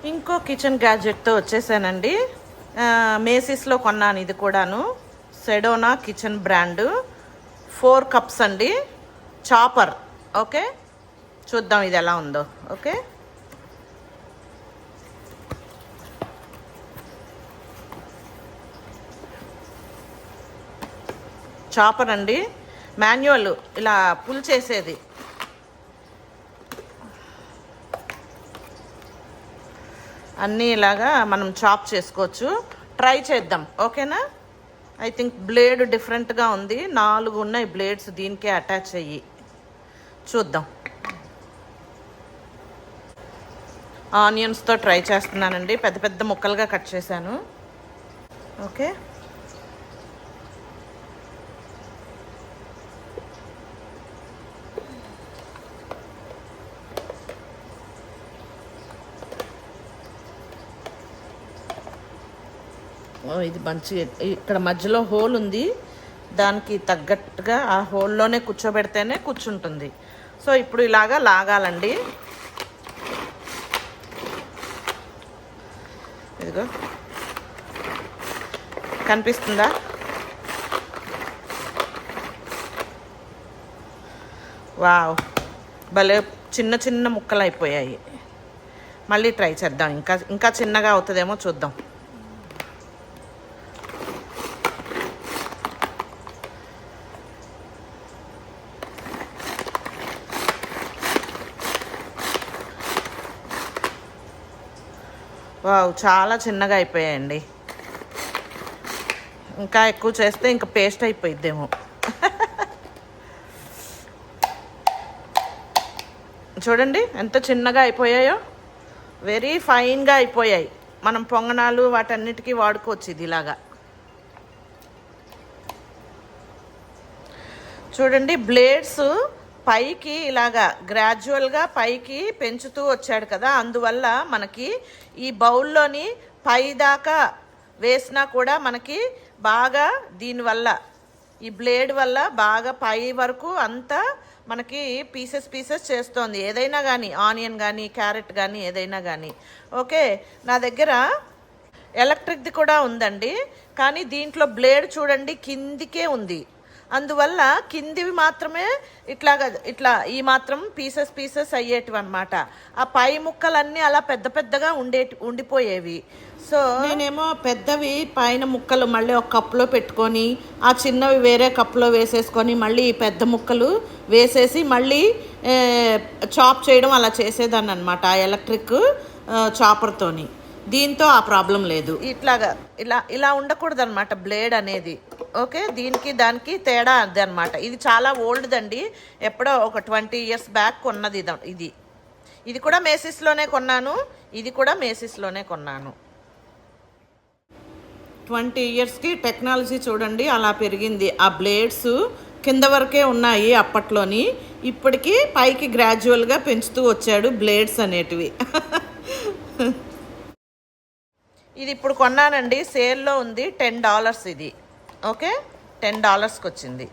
ఇంకో కిచెన్ గ్యాడ్జెట్తో వచ్చేసానండి. మేసిస్లో కొన్నాను. ఇది కూడాను సెడోనా కిచెన్ బ్రాండ్. 4 కప్స్ అండి. చాపర్. ఓకే, చూద్దాం ఇది ఎలా ఉందో. ఓకే, చాపర్ అండి, మాన్యువల్, ఇలా పుల్ చేసేది. అన్నీ ఇలాగా మనం చాప్ చేసుకోవచ్చు. ట్రై చేద్దాం. ఓకేనా? ఐ థింక్ బ్లేడ్ డిఫరెంట్గా ఉంది. 4 ఉన్నాయి బ్లేడ్స్ దీనికే అటాచ్ అయ్యి. చూద్దాం. ఆనియన్స్తో ట్రై చేస్తున్నానండి. పెద్ద పెద్ద ముక్కలుగా కట్ చేశాను. ఓకే, ఇది మంచి, ఇక్కడ మధ్యలో హోల్ ఉంది. దానికి తగ్గట్టుగా ఆ హోల్లోనే కూర్చోబెడితేనే కూర్చుంటుంది. సో ఇప్పుడు ఇలాగా లాగాలండి. ఇదిగో కనిపిస్తుందా? వావ్, భలే చిన్న చిన్న ముక్కలు అయిపోయాయి. మళ్ళీ ట్రై చేద్దాం. ఇంకా చిన్నగా అవుతుందేమో చూద్దాం. వావ్, చాలా చిన్నగా అయిపోయాయండి. ఇంకా ఎక్కువ చేస్తే ఇంకా పేస్ట్ అయిపోయిద్దేమో. చూడండి ఎంత చిన్నగా అయిపోయాయో. వెరీ ఫైన్గా అయిపోయాయి. మనం పొంగనాలు వాటన్నిటికీ వాడుకోవచ్చు ఇది ఇలాగా. చూడండి, బ్లేడ్స్ పైకి ఇలాగా గ్రాడ్యువల్గా పైకి పెంచుతూ వచ్చాడు కదా, అందువల్ల మనకి ఈ బౌల్లోని పై దాకా వేసినా కూడా మనకి బాగా దీనివల్ల ఈ బ్లేడ్ వల్ల బాగా పై వరకు అంతా మనకి పీసెస్ చేస్తోంది. ఏదైనా కానీ, ఆనియన్ కానీ, క్యారెట్ కానీ, ఏదైనా కానీ. ఓకే, నా దగ్గర ఎలక్ట్రిక్ది కూడా ఉందండి. కానీ దీంట్లో బ్లేడ్ చూడండి కిందికే ఉంది. అందువల్ల కిందివి మాత్రమే ఇట్లా ఈ మాత్రం పీసెస్ అయ్యేటివి అనమాట. ఆ పై ముక్కలన్నీ అలా పెద్దగా ఉండిపోయేవి. సో నేనేమో పెద్దవి పైన ముక్కలు మళ్ళీ ఒక కప్లో పెట్టుకొని, ఆ చిన్నవి వేరే కప్లో వేసేసుకొని, మళ్ళీ ఈ పెద్ద ముక్కలు వేసేసి మళ్ళీ చాప్ చేయడం అలా చేసేదాన్ని అనమాట ఆ ఎలక్ట్రిక్ చాపర్తోని. దీంతో ఆ ప్రాబ్లం లేదు. ఇలా ఉండకూడదు అనమాట బ్లేడ్ అనేది. ఓకే, దీనికి దానికి తేడా అది అనమాట. ఇది చాలా ఓల్డ్ అండి. ఎప్పుడో ఒక 20 years బ్యాక్ కొన్నది ఇది కూడా మేసిస్లోనే కొన్నాను. ఇది కూడా మేసిస్లోనే కొన్నాను. 20 yearsకి టెక్నాలజీ చూడండి అలా పెరిగింది. ఆ బ్లేడ్స్ కింద వరకే ఉన్నాయి అప్పట్లోని. ఇప్పటికీ పైకి గ్రాడ్యువల్గా పెంచుతూ వచ్చాడు బ్లేడ్స్ అనేటివి. ఇది ఇప్పుడు కొన్నానండి, సేల్లో ఉంది. $10 ఇది. ఓకే, $10కి వచ్చింది.